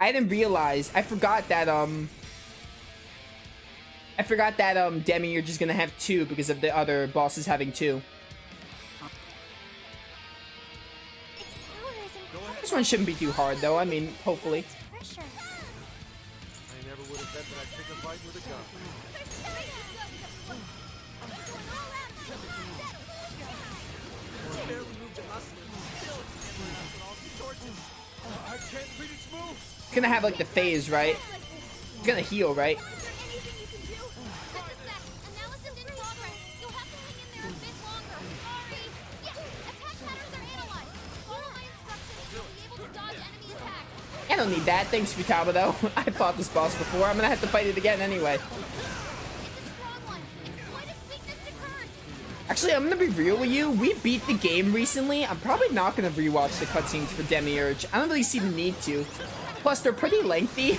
I didn't realize. I forgot that Demi, you're just gonna have 2 because of the other bosses having 2. This one shouldn't be too hard though. I mean, hopefully. I never would have bet that I'd pick a fight with a gun. I can't read its moves. It's gonna have like the phase, right? It's gonna heal, right? I don't need that. Thanks, Futaba, though. I fought this boss before. I'm gonna have to fight it again anyway. Actually, I'm gonna be real with you. We beat the game recently. I'm probably not gonna rewatch the cutscenes for Demiurge. I don't really see the need to. Plus, they're pretty lengthy.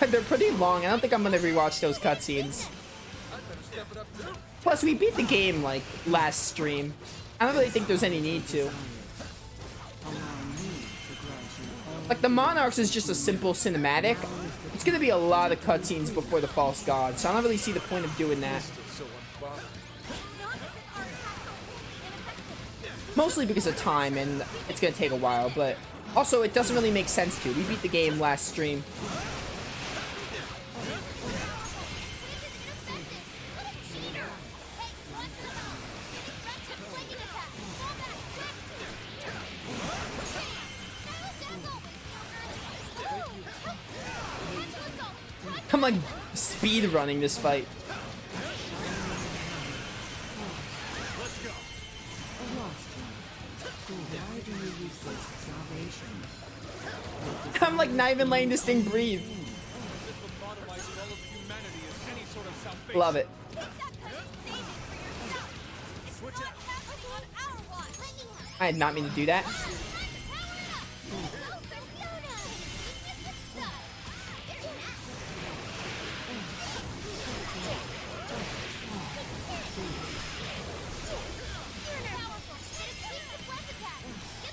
They're pretty long. I don't think I'm gonna rewatch those cutscenes. Plus, we beat the game, like, last stream. I don't really think there's any need to. Like, the Monarchs is just a simple cinematic. It's gonna be a lot of cutscenes before the False God, so I don't really see the point of doing that. Mostly because of time, and it's gonna take a while, but also it doesn't really make sense to. We beat the game last stream. I'm like speed running this fight. I'm like not even letting this thing breathe. Love it. I did not mean to do that.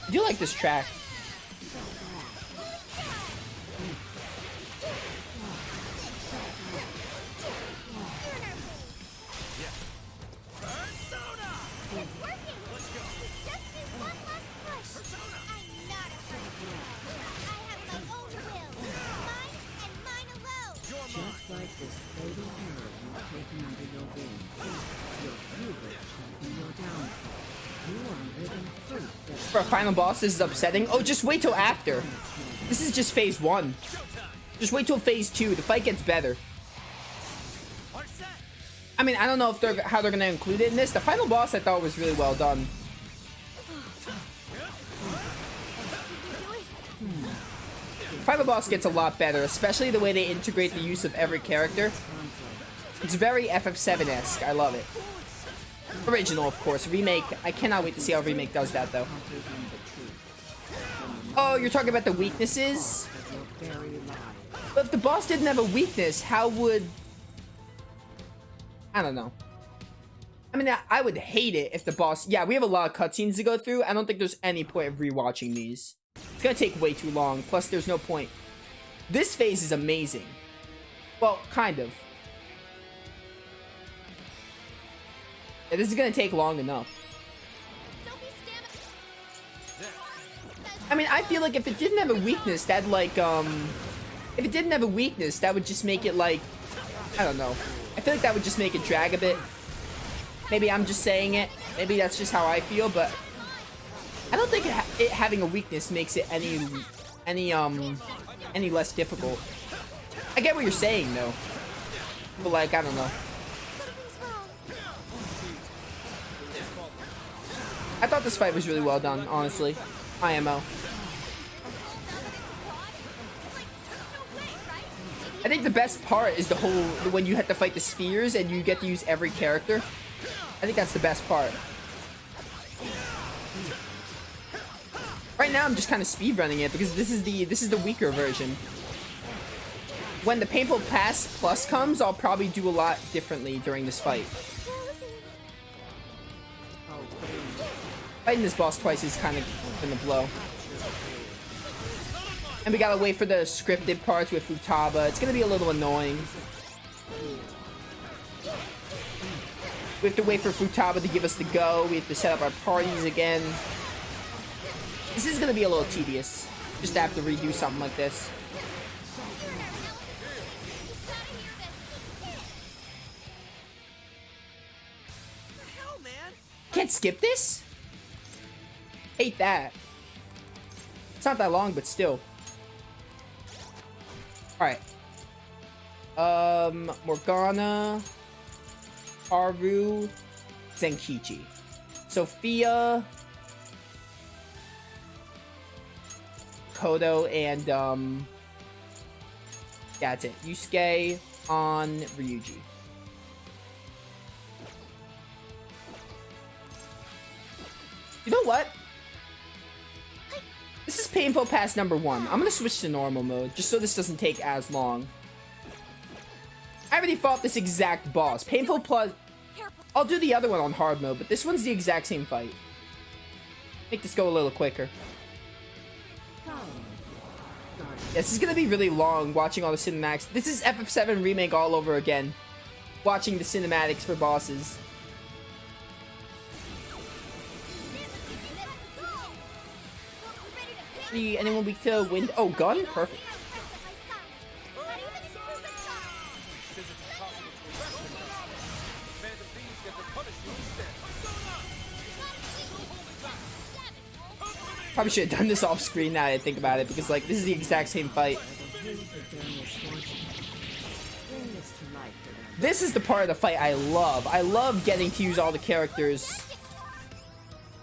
I do like this track. For a final boss, this is upsetting. Oh, just wait till after. This is just phase 1. Just wait till phase 2. The fight gets better. I mean, I don't know if how they're gonna include it in this. The final boss I thought was really well done. The final boss gets a lot better, especially the way they integrate the use of every character. It's very FF7-esque. I love it. Original, of course. Remake, I cannot wait to see how Remake does that, though. Oh, you're talking about the weaknesses? But if the boss didn't have a weakness, how would... I don't know. I mean, I would hate it if the boss... Yeah, we have a lot of cutscenes to go through. I don't think there's any point of rewatching these. It's gonna take way too long. Plus, there's no point. This phase is amazing. Well, kind of. Yeah, this is gonna take long enough. I mean, I feel like if it didn't have a weakness, that like, if it didn't have a weakness, that would just make it like, I don't know. I feel like that would just make it drag a bit. Maybe I'm just saying it. Maybe that's just how I feel, but I don't think it having a weakness makes it any less difficult. I get what you're saying though, but like, I don't know. I thought this fight was really well done, honestly. IMO. I think the best part is when you have to fight the spheres and you get to use every character. I think that's the best part. Right now I'm just kind of speedrunning it because this is the weaker version. When the Painful Pass Plus comes, I'll probably do a lot differently during this fight. Fighting this boss twice is kind of gonna blow. And we gotta wait for the scripted parts with Futaba. It's gonna be a little annoying. We have to wait for Futaba to give us the go. We have to set up our parties again. This is gonna be a little tedious. Just to have to redo something like this. Can't skip this? Hate that. It's not that long, but still. Alright. Morgana, Haru, Zenkichi. Sophia, Kodo, and yeah, that's it. Yusuke on Ryuji. You know what? This is painful pass number 1. I'm gonna switch to normal mode, just so this doesn't take as long. I already fought this exact boss. Painful plus... I'll do the other one on hard mode, but this one's the exact same fight. Make this go a little quicker. This is gonna be really long, watching all the cinematics. This is FF7 Remake all over again. Watching the cinematics for bosses. Anyone weak to wind? Oh, gun? Perfect. Probably should have done this off screen now that I think about it, because like this is the exact same fight. This is the part of the fight I love. I love getting to use all the characters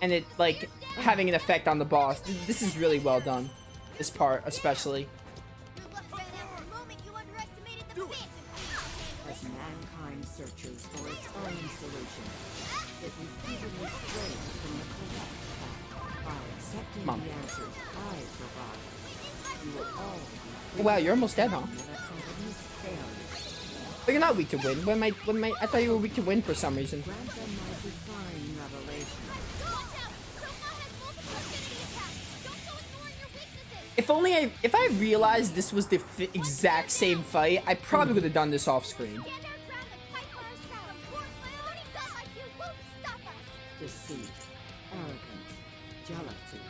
and it like having an effect on the boss. This is really well done. This part especially. As mankind searches for its own solution, it repeatedly strays from the correct path. By accepting the answers I provide, you will all be Wow, you're almost dead, huh? in a company's failure. But you're not weak to win. When I thought you were weak to win for some reason. Grant them my divine revelation. If I realized this was the exact same fight, I probably would have done this off screen. Deceit, arrogance, jealousy.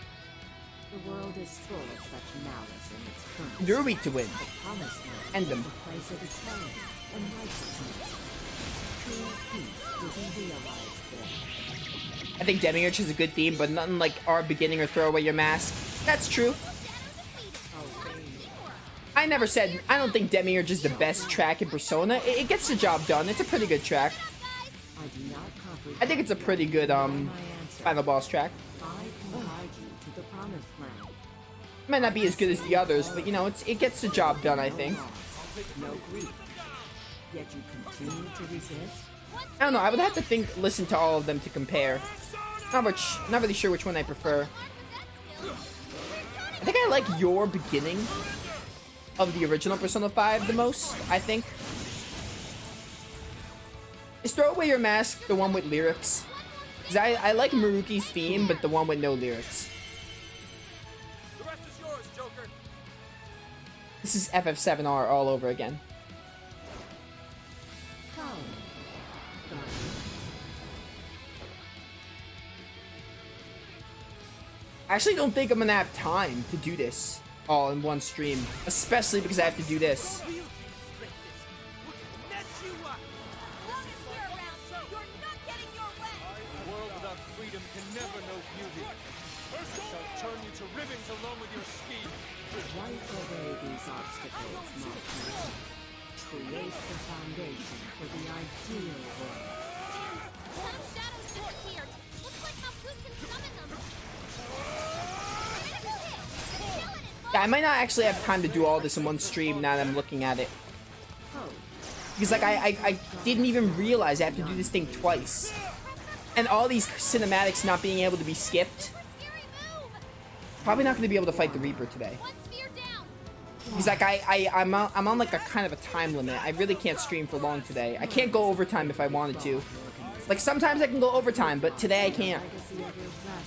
The world is full of such malice in its kernel. You're weak to win. Promised land End them. is a place of equality and righteousness. True peace will be realized there. I think Demiurge is a good theme, but nothing like our beginning or throw away your mask. That's true. I never said, I don't think Demiurge is the best track in Persona. It gets the job done. It's a pretty good track. I think it's a pretty good, final boss track. I can guide you to the promised land. Might not be as good as the others, but you know, it gets the job done, I think. No grief. Yet you continue to resist? I don't know, I would have to listen to all of them to compare. Not really sure which one I prefer. I think I like your beginning of the original Persona 5 the most, I think. Is Throw Away Your Mask the one with lyrics? Because I like Maruki's theme, but the one with no lyrics. The rest is yours, Joker. This is FF7R all over again. I actually don't think I'm gonna have time to do this all in one stream, especially because I have to do this. A world without freedom can never know beauty. I shall turn you to ribbons along with your scheme. Wipe away these obstacles, my friend. Create the foundation for the ideal world. Yeah, I might not actually have time to do all this in one stream now that I'm looking at it. Because like I didn't even realize I have to do this thing twice. And all these cinematics not being able to be skipped. Probably not going to be able to fight the Reaper today. Because like I'm on like a kind of a time limit. I really can't stream for long today. I can't go overtime if I wanted to. Like sometimes I can go overtime, but today I can't.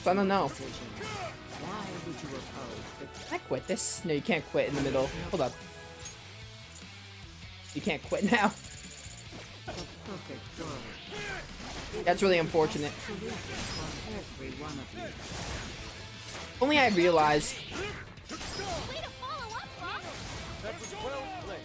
So I don't know. Why would you oppose the Can I quit this? No, you can't quit in the middle. Hold up. You can't quit now. The perfect world. That's really unfortunate. Solution for every one of you. Only I realized. That was well played.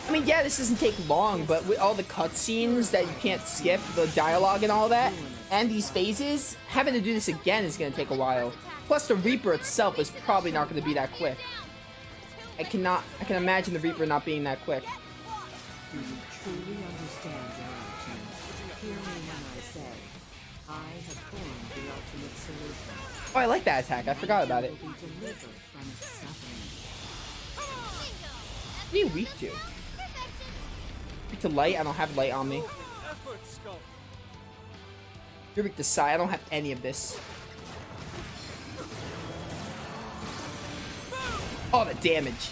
I mean, yeah, this doesn't take long, but with all the cutscenes that you can't skip, the dialogue and all that, and these phases, having to do this again is going to take a while. Plus, the Reaper itself is probably not going to be that quick. I can imagine the Reaper not being that quick. Do you truly understand your actions? Hear me when I say, I have formed the ultimate solution. Oh, I like that attack. I forgot about it. Will be delivered from its suffering. What are you weak to? Weak to light? I don't have light on me. Effort, Skull. You're weak to psi. I don't have any of this. Oh, the damage.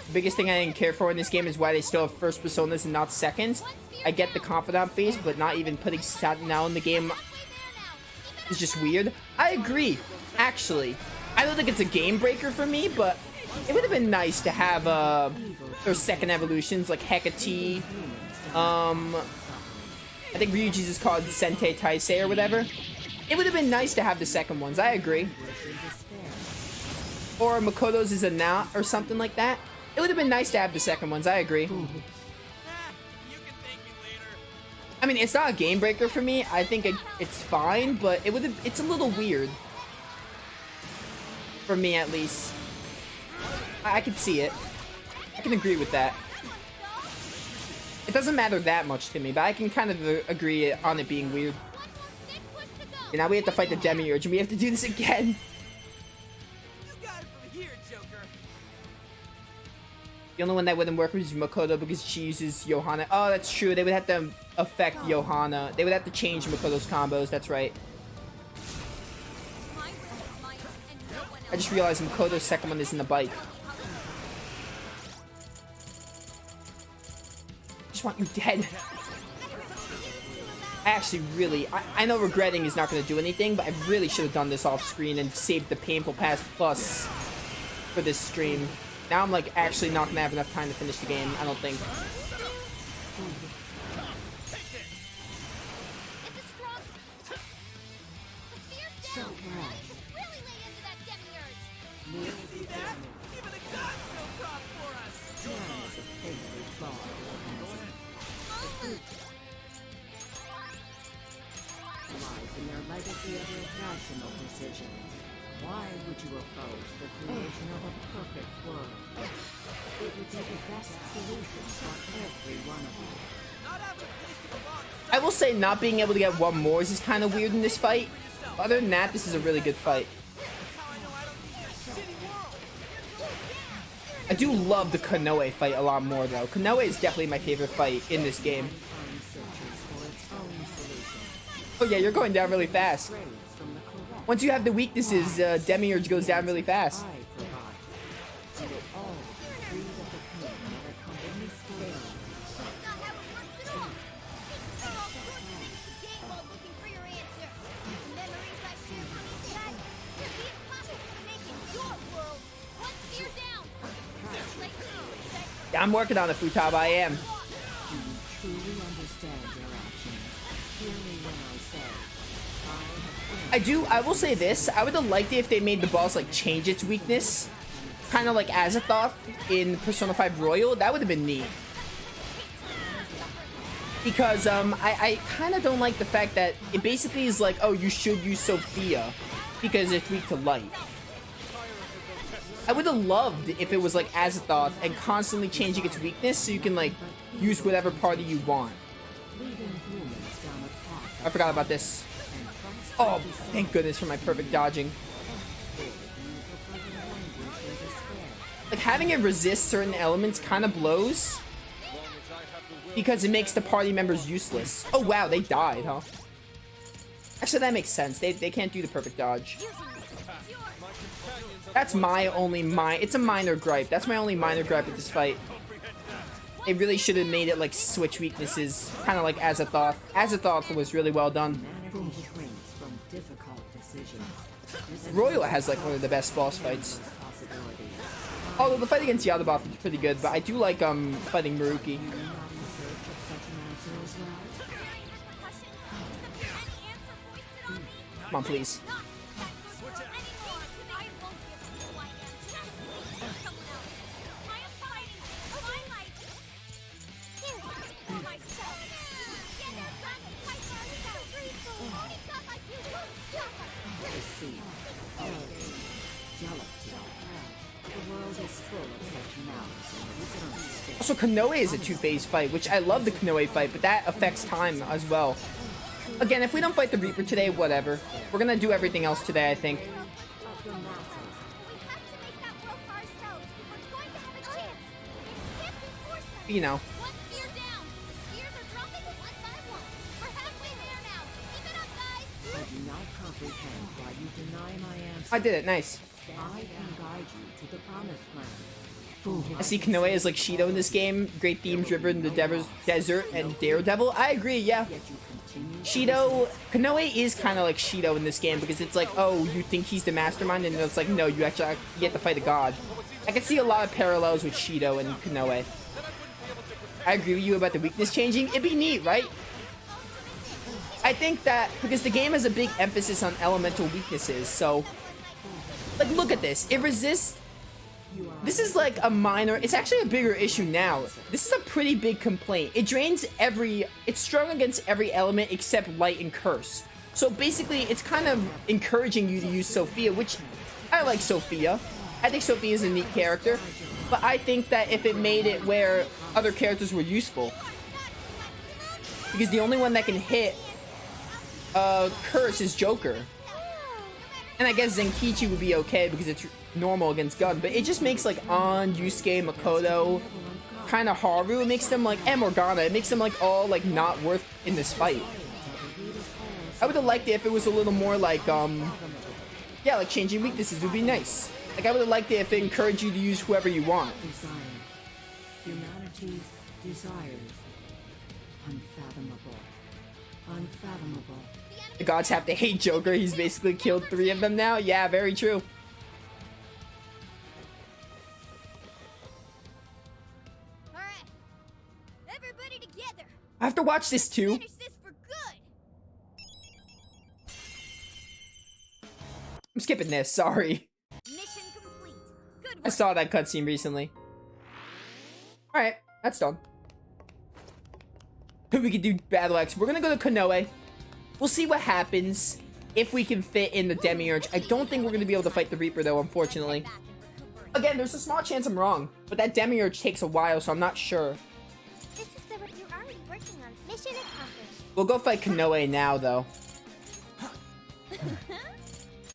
The biggest thing I didn't care for in this game is why they still have first personas and not seconds. I get the confidant phase, but not even putting Sentinel in the game is just weird. I agree, actually. I don't think it's a game breaker for me, but it would have been nice to have those second evolutions like Hecate. I think Ryuji's is called Sentei Taisei or whatever. It would have been nice to have the second ones. I agree. Or Makoto's is a Not or something like that. It would have been nice to have the second ones. I agree. I mean, it's not a game breaker for me. I think it's fine, but it's a little weird. For me, at least. I can see it. I can agree with that. It doesn't matter that much to me, but I can kind of agree on it being weird. And now we have to fight the Demiurge, and we have to do this again. The only one that wouldn't work was Makoto because she uses Johanna. Oh, that's true. They would have to affect Johanna. They would have to change Makoto's combos. That's right. I just realized Makoto's second one is in the bike. I just want you dead. I actually really... I know regretting is not going to do anything, but I really should have done this off screen and saved the Painful Past Plus for this stream. Now I'm like actually not gonna have enough time to finish the game, I don't think. So rash. Man is a fatally flawed organism. Lies in their legacy of irrational precision. Why would you oppose the creation of a perfect world? It would be the best solution for every one of you. I will say not being able to get one more is kind of weird in this fight. Other than that, this is a really good fight. I do love the Konoe fight a lot more though. Konoe is definitely my favorite fight in this game. Oh yeah, you're going down really fast. Once you have the weaknesses, Demiurge goes down really fast. Yeah, I'm working on it, Futaba, I am. I will say this, I would have liked it if they made the boss like change its weakness. Kind of like Azathoth in Persona 5 Royal, that would have been neat. Because I kind of don't like the fact that it basically is like, oh, you should use Sophia because it's weak to light. I would have loved if it was like Azathoth and constantly changing its weakness so you can like use whatever party you want. I forgot about this. Oh, thank goodness for my perfect dodging. Like having it resist certain elements kind of blows because it makes the party members useless. Oh wow, they died, huh? Actually, that makes sense. They can't do the perfect dodge. That's my only it's a minor gripe. That's my only minor gripe with this fight. They really should have made it like switch weaknesses, kind of like Azathoth. Azathoth was really well done. Humanity shrinks from difficult decisions. Royal has like one of the best boss fights. Possibility. Although the fight against Yadaboth is pretty good, but I do like fighting Maruki. Not in search of such an answer as well. Come on, please. Deceit, jealousy. The world is full of such malice and misunderstanding. Also, Konoe is a two-phase fight, which I love the Konoe fight, but that affects time as well. Again, if we don't fight the Reaper today, whatever. We're gonna do everything else today, I think. Of the masses. You know. I do not comprehend why you deny my answer. I did it, nice. I can guide you to the promised land. I see Konoe as like Shido in this game. Great themes driven the desert and Daredevil. I agree, yeah. Yet you continue. Shido, Konoe is kind of like Shido in this game because it's like, oh, you think he's the mastermind, and it's like, no, you actually get to fight a god. I can see a lot of parallels with Shido and Konoe. I agree with you about the weakness changing. It'd be neat, right? I think that because the game has a big emphasis on elemental weaknesses, so like look at this. It resists. This is like a minor, it's actually a bigger issue now. This is a pretty big complaint. It drains it's strong against every element except light and curse. So basically it's kind of encouraging you to use Sophia, which I like Sophia. I think Sophia is a neat character, but I think that if it made it where other characters were useful, because the only one that can hit curse is Joker. And I guess Zenkichi would be okay because it's normal against Gun, but it just makes like An, Yusuke, Makoto, kind of Haru. It makes them like, and Morgana, it makes them like all like not worth in this fight. I would have liked it if it was a little more like, yeah, like changing weaknesses would be nice. Like I would have liked it if it encouraged you to use whoever you want. Desires. Humanity's desires. Unfathomable. Unfathomable. The gods have to hate Joker. He's basically killed 3 of them now. Yeah, very true. Alright. Everybody together. I have to watch this too. Finish this for good. I'm skipping this, sorry. Mission complete. Good I work. saw that cutscene recently. Alright, that's done. We can do Battle X. We're gonna go to Konoe. We'll see what happens if we can fit in the Demiurge. I don't think we're gonna be able to fight the Reaper though, unfortunately. Back and recuperate. Again, there's a small chance I'm wrong, but that Demiurge takes a while, so I'm not sure. This is what you're already working on. Mission accomplished. We'll go fight Konoe now though.